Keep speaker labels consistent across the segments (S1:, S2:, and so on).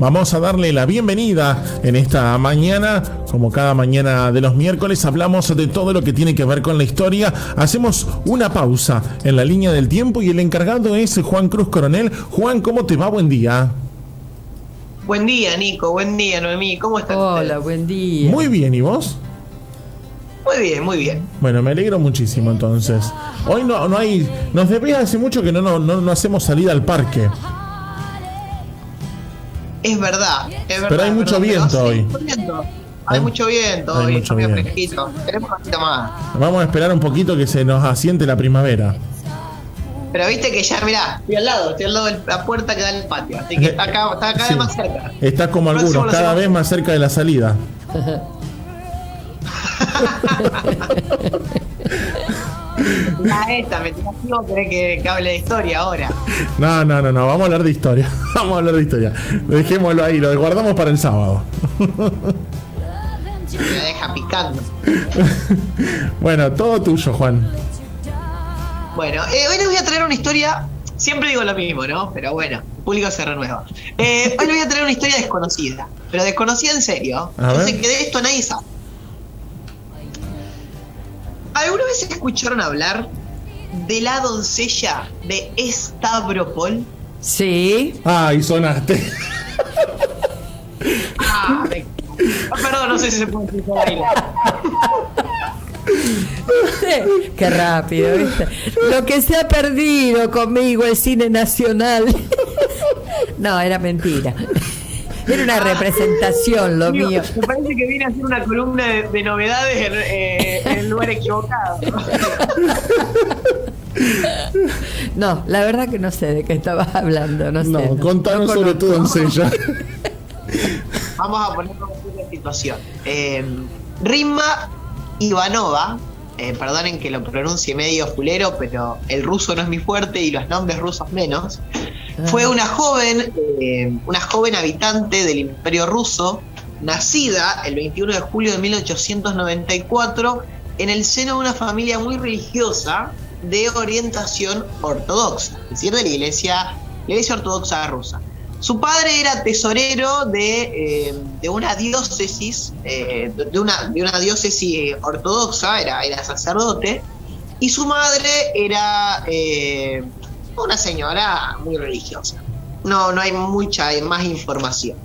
S1: Vamos a darle la bienvenida en esta mañana. Como cada mañana de los miércoles, hablamos de todo lo que tiene que ver con la historia. Hacemos una pausa en la línea del tiempo y el encargado es Juan Cruz Coronel. Juan, ¿cómo te va? Buen día.
S2: Buen día, Nico. Buen día, Noemí. ¿Cómo estás?
S3: Hola, buen día.
S1: Muy bien, ¿y vos?
S2: Muy bien, muy bien.
S1: Bueno, me alegro muchísimo entonces. Hoy no hay... Nos debía hace mucho que no hacemos salida al parque.
S2: Es verdad.
S1: Pero hay mucho viento hoy.
S2: Hay mucho viento
S1: Hay
S2: hoy.
S1: mucho
S2: Está
S1: viento.
S2: fresquito. Queremos un poquito más.
S1: Vamos a esperar un poquito que se nos asiente la primavera.
S2: Pero viste que ya, mirá, estoy al lado de la puerta que da al patio. Así que está cada vez
S1: Sí.
S2: más cerca.
S1: Estás como
S2: Próximo
S1: algunos,
S2: lo
S1: cada
S2: hacemos.
S1: vez más cerca de la salida.
S2: Me tengo que hable de historia ahora.
S1: No, vamos a hablar de historia. Vamos a hablar de historia. Dejémoslo ahí, lo guardamos para el sábado.
S2: Me la deja picando.
S1: Bueno, todo tuyo, Juan.
S2: Bueno, hoy les voy a traer una historia. Siempre digo lo mismo, ¿no? Pero bueno, el público se renueva. Hoy les voy a traer una historia desconocida. Pero desconocida en serio.
S1: A
S2: Yo
S1: ver.
S2: sé que de esto nadie sabe. ¿Alguna vez escucharon hablar de la doncella de Stavropol?
S3: Sí.
S1: Ay, sonaste.
S2: Perdón, no sé si se puede decir al aire.
S3: Sí. Qué rápido, ¿viste? Lo que se ha perdido conmigo el cine nacional. No, era mentira. Era una representación lo
S2: Digo,
S3: mío.
S2: me parece que viene a hacer una columna de novedades en el lugar equivocado.
S3: No, la verdad que no sé de qué estabas hablando. No sé.
S1: No, contanos
S3: no
S1: sobre tu
S3: conozco.
S1: doncella.
S2: Vamos a ponernos en una situación. Rimma Ivanova, perdonen que lo pronuncie medio fulero, pero el ruso no es mi fuerte y los nombres rusos menos. Fue una joven habitante del Imperio Ruso, nacida el 21 de julio de 1894 en el seno de una familia muy religiosa de orientación ortodoxa, es decir, de la Iglesia Ortodoxa rusa. Su padre era tesorero de una diócesis, de una diócesis ortodoxa, era sacerdote, y su madre era una señora muy religiosa. No hay mucha más información.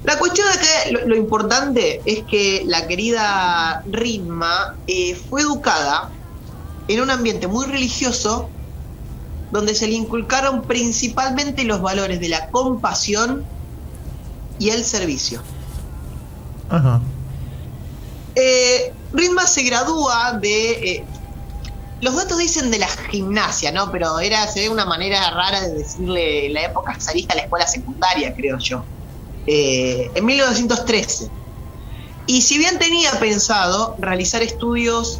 S2: La cuestión de que lo importante es que la querida Rimma fue educada en un ambiente muy religioso donde se le inculcaron principalmente los valores de la compasión y el servicio.
S1: Ajá.
S2: Rimma se gradúa de... los datos dicen de la gimnasia, ¿no? Pero se ve una manera rara de decirle la época zarista a la escuela secundaria, creo yo. En 1913. Y si bien tenía pensado realizar estudios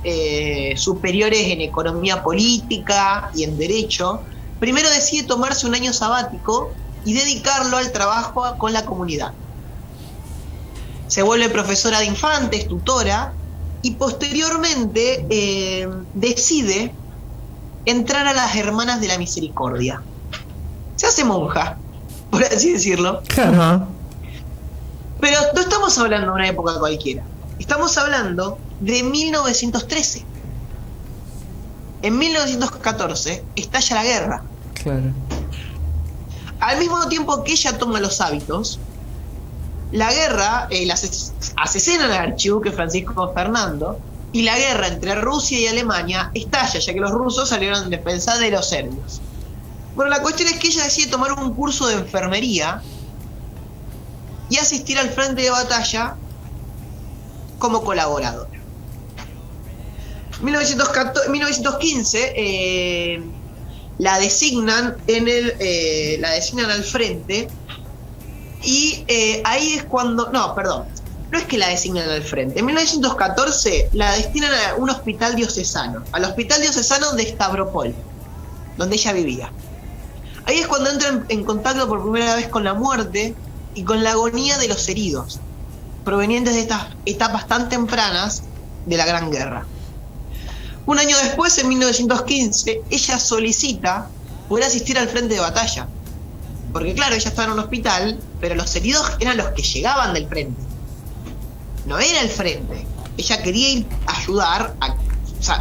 S2: superiores en economía política y en derecho, primero decide tomarse un año sabático y dedicarlo al trabajo con la comunidad. Se vuelve profesora de infantes, tutora, y posteriormente decide entrar a las Hermanas de la Misericordia. Se hace monja, por así decirlo.
S1: Ajá.
S2: Pero no estamos hablando de una época cualquiera. Estamos hablando de 1913. En 1914 estalla la guerra.
S3: Claro.
S2: Al mismo tiempo que ella toma los hábitos, la guerra, asesinan al archiduque Francisco Fernando, y la guerra entre Rusia y Alemania estalla, ya que los rusos salieron en defensa de los serbios. Bueno, la cuestión es que ella decide tomar un curso de enfermería y asistir al frente de batalla como colaboradora. 1915 la designan al frente y ahí es cuando... No es que la designan al frente. En 1914 la destinan a un hospital diocesano, al hospital diocesano de Stavropol, donde ella vivía. Ahí es cuando entra en contacto por primera vez con la muerte y con la agonía de los heridos, provenientes de estas etapas tan tempranas de la Gran Guerra. Un año después, en 1915, ella solicita poder asistir al frente de batalla. Porque claro, ella estaba en un hospital, pero los heridos eran los que llegaban del frente. No era el frente. Ella quería ir a ayudar a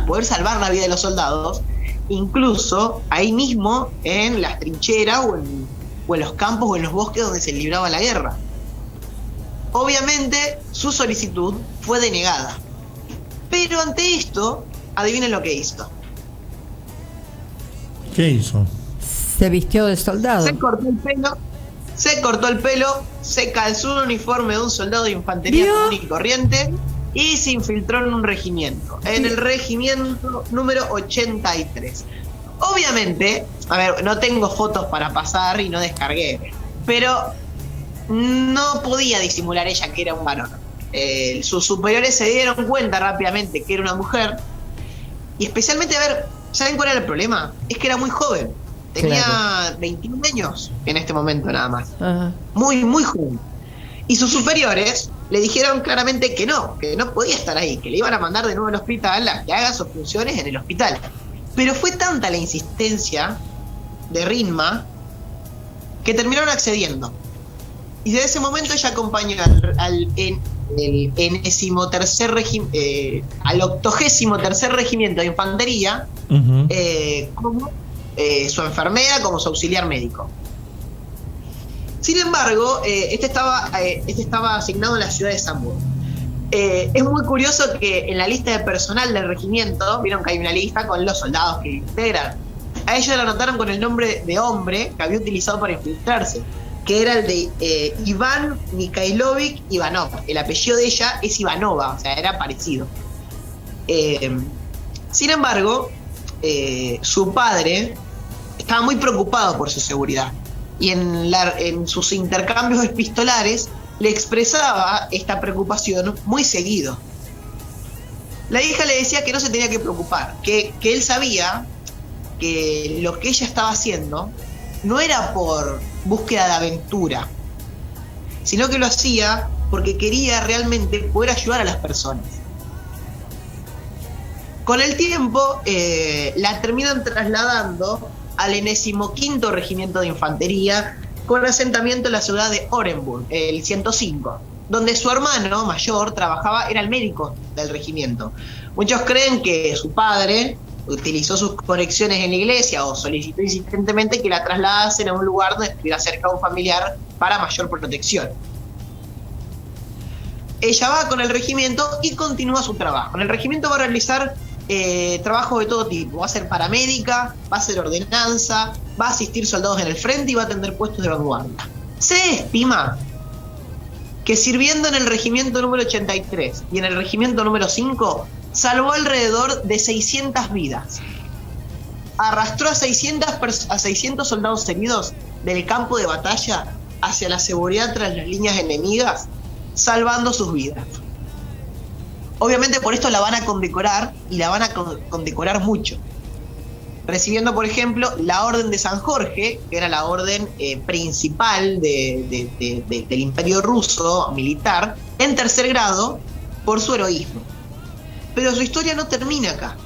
S2: poder salvar la vida de los soldados, incluso ahí mismo en las trincheras o en los campos o en los bosques donde se libraba la guerra. Obviamente su solicitud fue denegada. Pero ante esto, adivinen lo que hizo.
S1: ¿Qué hizo?
S3: Se vistió de soldado.
S2: Se cortó el pelo, se calzó un uniforme de un soldado de infantería común y corriente y se infiltró en un regimiento, en el regimiento número 83. Obviamente, a ver, no tengo fotos para pasar y no descargué, pero no podía disimular ella que era un varón. Sus superiores se dieron cuenta rápidamente que era una mujer, y especialmente, a ver, ¿saben cuál era el problema? Es que era muy joven. Tenía 21 años en este momento nada más. Ajá. Muy, muy joven. Y sus superiores le dijeron claramente que no podía estar ahí, que le iban a mandar de nuevo al hospital a que haga sus funciones en el hospital. Pero fue tanta la insistencia de Rinma que terminaron accediendo. Y desde ese momento ella acompañó al 83º Regimiento de Infantería, uh-huh, como su enfermera, como su auxiliar médico. Sin embargo, este estaba asignado en la ciudad de Sambor. Es muy curioso que en la lista de personal del regimiento, vieron que hay una lista con los soldados que integran. A ella la anotaron con el nombre de hombre que había utilizado para infiltrarse, que era el de Iván Mikhailovich Ivanov. El apellido de ella es Ivanova, o sea, era parecido. Sin embargo, su padre estaba muy preocupado por su seguridad y en sus intercambios epistolares le expresaba esta preocupación muy seguido. La hija le decía que no se tenía que preocupar, que él sabía que lo que ella estaba haciendo no era por búsqueda de aventura, sino que lo hacía porque quería realmente poder ayudar a las personas. Con el tiempo la terminan trasladando al 45º Regimiento de Infantería, con asentamiento en la ciudad de Orenburg, el 105, donde su hermano mayor trabajaba, era el médico del regimiento. Muchos creen que su padre utilizó sus conexiones en la iglesia o solicitó insistentemente que la trasladasen a un lugar donde estuviera cerca de un familiar para mayor protección. Ella va con el regimiento y continúa su trabajo. En el regimiento va a realizar trabajo de todo tipo. Va a ser paramédica, va a hacer ordenanza, va a asistir soldados en el frente y va a atender puestos de vanguardia. Se estima que sirviendo en el regimiento número 83 y en el regimiento número 5 salvó alrededor de 600 vidas. Arrastró a 600 soldados heridos del campo de batalla hacia la seguridad tras las líneas enemigas, salvando sus vidas. Obviamente por esto la van a condecorar, y la van a condecorar mucho, recibiendo por ejemplo la Orden de San Jorge, que era la orden principal del Imperio Ruso militar, en 3er grado, por su heroísmo. Pero su historia no termina acá.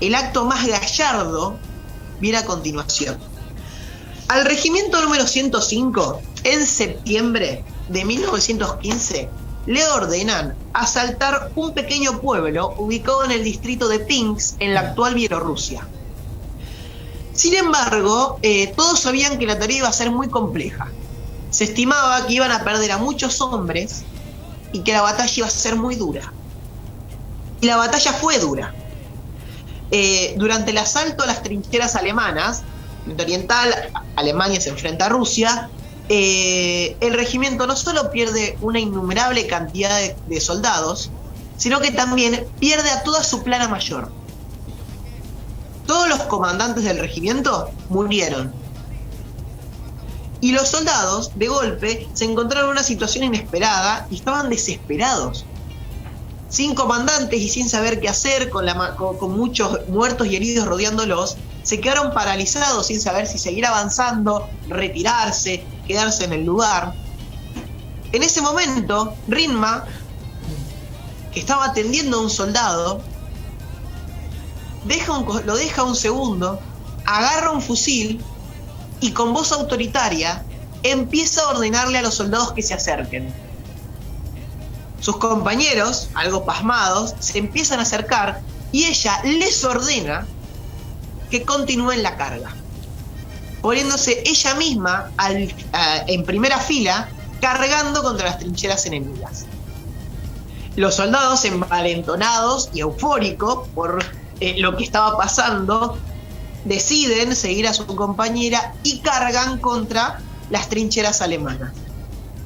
S2: El acto más gallardo viene a continuación. Al regimiento número 105, en septiembre de 1915, le ordenan asaltar un pequeño pueblo ubicado en el distrito de Pinsk, en la actual Bielorrusia. Sin embargo, todos sabían que la tarea iba a ser muy compleja. Se estimaba que iban a perder a muchos hombres y que la batalla iba a ser muy dura. Y la batalla fue dura. Durante el asalto a las trincheras alemanas, en oriental, Alemania se enfrenta a Rusia, el regimiento no solo pierde una innumerable cantidad de soldados, sino que también pierde a toda su plana mayor. Todos los comandantes del regimiento murieron. Y los soldados, de golpe, se encontraron en una situación inesperada y estaban desesperados. Sin comandantes y sin saber qué hacer, con muchos muertos y heridos rodeándolos, se quedaron paralizados sin saber si seguir avanzando, retirarse, quedarse en el lugar. En ese momento, Rinma, que estaba atendiendo a un soldado, lo deja un segundo, agarra un fusil y con voz autoritaria empieza a ordenarle a los soldados que se acerquen. Sus compañeros, algo pasmados, se empiezan a acercar y ella les ordena que continúen la carga, poniéndose ella misma en primera fila, cargando contra las trincheras enemigas. Los soldados, envalentonados y eufóricos por lo que estaba pasando, deciden seguir a su compañera y cargan contra las trincheras alemanas,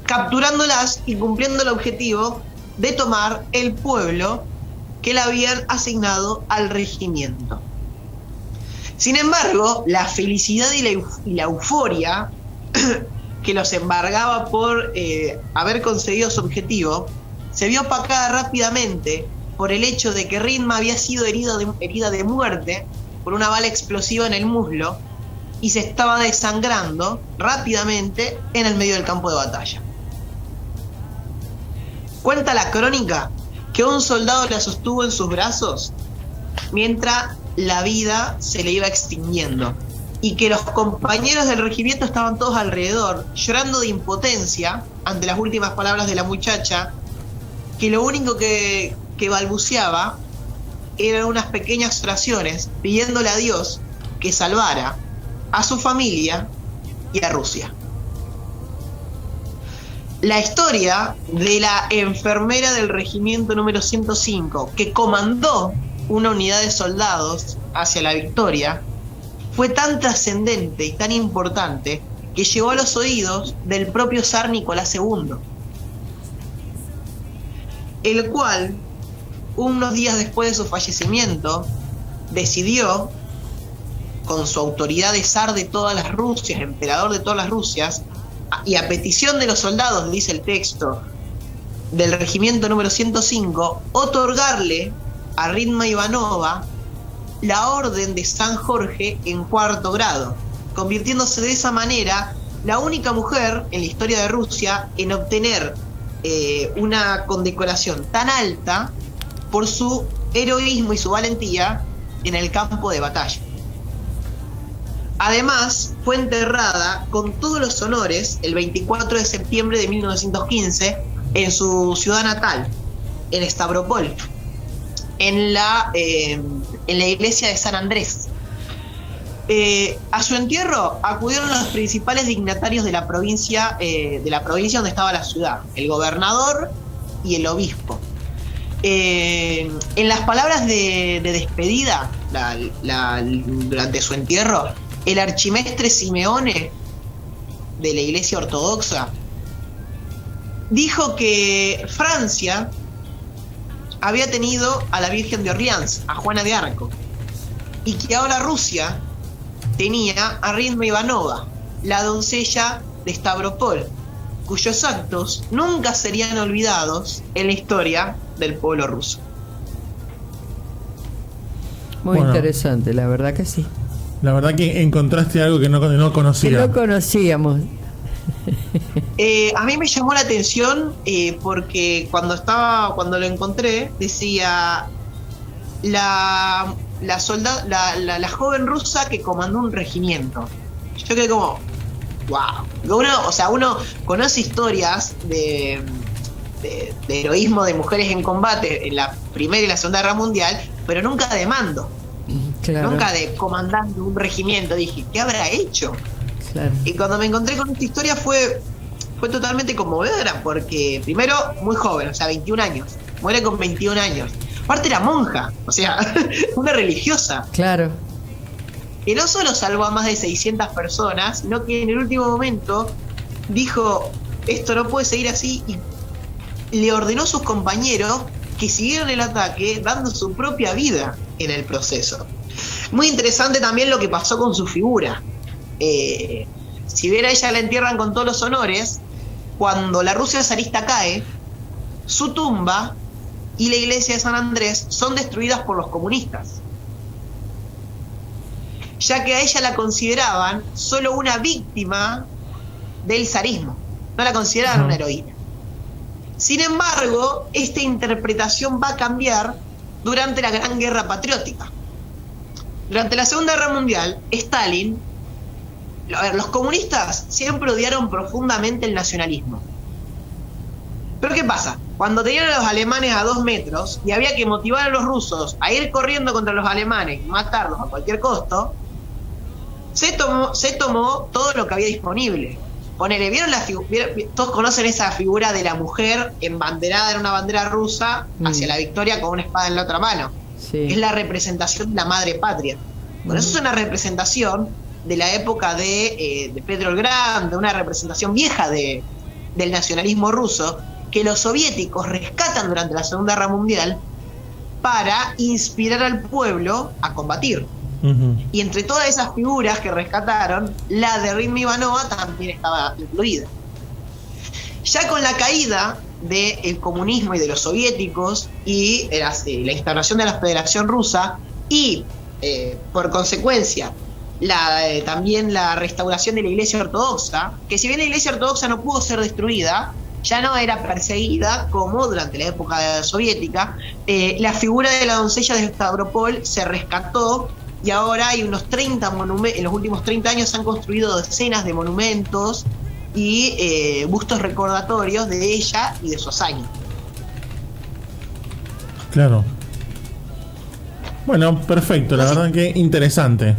S2: capturándolas y cumpliendo el objetivo de tomar el pueblo que le habían asignado al regimiento. Sin embargo, la felicidad y la euforia que los embargaba por haber conseguido su objetivo se vio opacada rápidamente por el hecho de que Ritma había sido herida de muerte por una bala explosiva en el muslo y se estaba desangrando rápidamente en el medio del campo de batalla. Cuenta la crónica que un soldado la sostuvo en sus brazos mientras la vida se le iba extinguiendo y que los compañeros del regimiento estaban todos alrededor llorando de impotencia ante las últimas palabras de la muchacha, que lo único que balbuceaba eran unas pequeñas oraciones pidiéndole a Dios que salvara a su familia y a Rusia. La historia de la enfermera del regimiento número 105 que comandó una unidad de soldados hacia la victoria fue tan trascendente y tan importante que llegó a los oídos del propio zar Nicolás II, el cual, unos días después de su fallecimiento, decidió, con su autoridad de zar de todas las Rusias, emperador de todas las Rusias, y a petición de los soldados, dice el texto, del regimiento número 105, otorgarle a Ritma Ivanova la Orden de San Jorge en 4º grado, convirtiéndose de esa manera la única mujer en la historia de Rusia en obtener una condecoración tan alta por su heroísmo y su valentía en el campo de batalla. Además, fue enterrada con todos los honores el 24 de septiembre de 1915 en su ciudad natal, en Stavropol, en la iglesia de San Andrés. A su entierro acudieron los principales dignatarios de la provincia donde estaba la ciudad, el gobernador y el obispo. En las palabras de despedida durante su entierro, el archimestre Simeone de la Iglesia Ortodoxa dijo que Francia había tenido a la Virgen de Orleans, a Juana de Arco, y que ahora Rusia tenía a Ritma Ivanova, la doncella de Stavropol, cuyos actos nunca serían olvidados en la historia del pueblo ruso.
S3: Muy interesante, la verdad que sí.
S1: La verdad que encontraste algo que no conocía.
S3: Que no conocíamos.
S2: A mí me llamó la atención porque cuando lo encontré decía la joven rusa que comandó un regimiento. Yo quedé como wow. Uno conoce historias de heroísmo de mujeres en combate en la Primera y la Segunda Guerra Mundial, pero nunca de mando. Claro. Nunca de comandando un regimiento. Dije, ¿qué habrá hecho? Claro. Y cuando me encontré con esta historia fue totalmente conmovedora, porque primero muy joven, o sea, 21 años, muere con 21 años. Aparte era monja, o sea, una religiosa. Claro. Que no solo salvó a más de 600 personas, sino que en el último momento dijo, esto no puede seguir así, y le ordenó a sus compañeros que siguieran el ataque dando su propia vida en el proceso. Muy interesante también lo que pasó con su figura. Si bien a ella la entierran con todos los honores, cuando la Rusia zarista cae, su tumba y la iglesia de San Andrés son destruidas por los comunistas, ya que a ella la consideraban solo una víctima del zarismo, no la consideraban una heroína. Sin embargo, esta interpretación va a cambiar durante la Gran Guerra Patriótica. Durante la Segunda Guerra Mundial, Stalin A ver, los comunistas siempre odiaron profundamente el nacionalismo. Pero ¿qué pasa? Cuando tenían a los alemanes a 2 metros y había que motivar a los rusos a ir corriendo contra los alemanes y matarlos a cualquier costo, se tomó todo lo que había disponible. Ponele, todos conocen esa figura de la mujer embanderada en una bandera rusa hacia la victoria con una espada en la otra mano.
S3: Sí.
S2: Es la representación de la madre patria. Por eso es una representación de la época de Pedro el Grande, una representación vieja del nacionalismo ruso, que los soviéticos rescatan durante la Segunda Guerra Mundial para inspirar al pueblo a combatir. Y entre todas esas figuras que rescataron, la de Rimma Ivanova también estaba incluida. Ya con la caída del comunismo y de los soviéticos y la instauración de la Federación Rusa y por consecuencia también la restauración de la Iglesia Ortodoxa, que si bien la Iglesia Ortodoxa no pudo ser destruida, ya no era perseguida como durante la época soviética, la figura de la doncella de Stavropol se rescató. Y ahora hay unos 30 monumentos, en los últimos 30 años se han construido decenas de monumentos y bustos recordatorios de ella y de su hazaña.
S1: Claro. Bueno, perfecto, la verdad que interesante.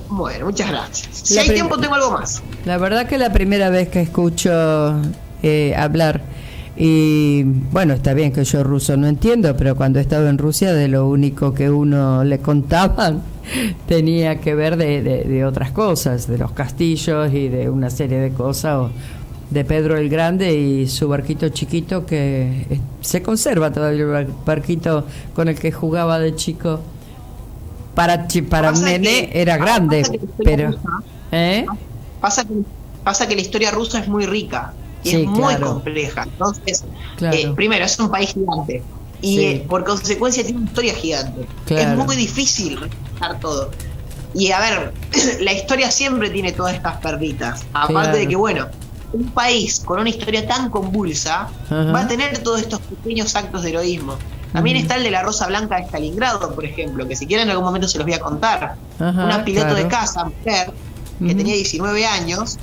S2: Bueno, muchas gracias. Si hay tiempo tengo algo más.
S3: La verdad que la primera vez que escucho hablar, y bueno, está bien que yo ruso no entiendo, pero cuando estaba en Rusia de lo único que uno le contaban tenía que ver de otras cosas, de los castillos y de una serie de cosas, o de Pedro el Grande y su barquito chiquito que se conserva todavía, el barquito con el que jugaba de chico. Para un nené era grande, pero
S2: pasa que la historia rusa es muy rica. Y sí, es muy compleja. Entonces, primero, es un país gigante. Y por consecuencia tiene una historia gigante. Es muy difícil rescatar todo. Y a ver, la historia siempre tiene todas estas perlitas. Aparte de que, bueno, un país con una historia tan convulsa va a tener todos estos pequeños actos de heroísmo. También está el de la Rosa Blanca de Stalingrado, por ejemplo, que si quieren en algún momento se los voy a contar. Una piloto de caza, mujer, que tenía 19 años,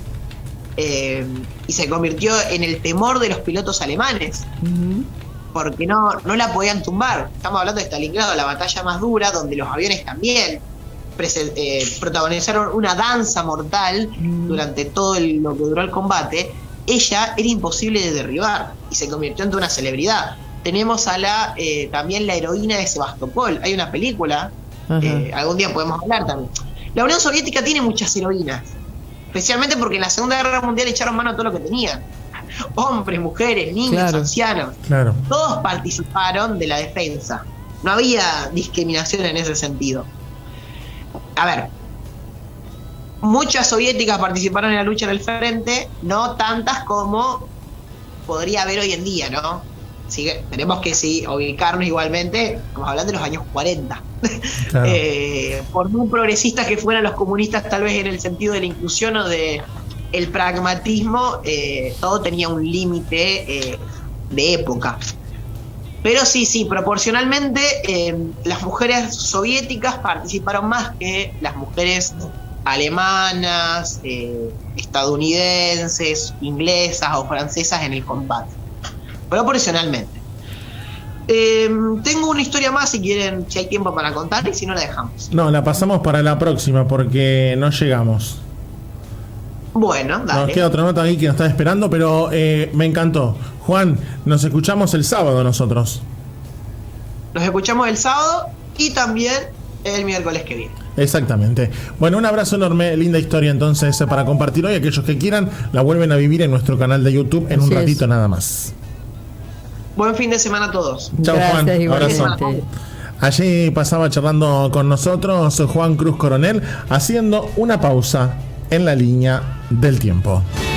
S2: y se convirtió en el temor de los pilotos alemanes, porque no la podían tumbar. Estamos hablando de Stalingrado, la batalla más dura, donde los aviones también protagonizaron una danza mortal durante todo lo que duró el combate. Ella era imposible de derribar y se convirtió en una celebridad. Tenemos a también la heroína de Sebastopol. Hay una película, algún día podemos hablar también. La Unión Soviética tiene muchas heroínas, especialmente porque en la Segunda Guerra Mundial echaron mano a todo lo que tenían. Hombres, mujeres, niños, ancianos. Todos participaron de la defensa. No había discriminación en ese sentido. A ver, muchas soviéticas participaron en la lucha en el frente, no tantas como podría haber hoy en día, ¿no? Así que tenemos que ubicarnos igualmente, estamos hablando de los años 40. Claro. Por muy progresistas que fueran los comunistas, tal vez en el sentido de la inclusión o de el pragmatismo, todo tenía un límite de época. Pero sí, proporcionalmente las mujeres soviéticas participaron más que las mujeres alemanas, estadounidenses, inglesas o francesas en el combate. Proporcionalmente. Tengo una historia más si quieren, si hay tiempo para contar, y si no la dejamos.
S1: No, la pasamos para la próxima porque no llegamos.
S2: Bueno, dale.
S1: Nos queda otra nota ahí que nos está esperando, pero me encantó. Juan, nos escuchamos el sábado nosotros.
S2: Nos escuchamos el sábado y también el miércoles que viene.
S1: Exactamente. Bueno, un abrazo enorme, linda historia entonces para compartir hoy. Aquellos que quieran la vuelven a vivir en nuestro canal de YouTube en un ratito nada más.
S2: Buen fin de semana a todos.
S1: Chao, Juan. Abrazo. Allí pasaba charlando con nosotros Juan Cruz Coronel, haciendo una pausa en la línea del tiempo.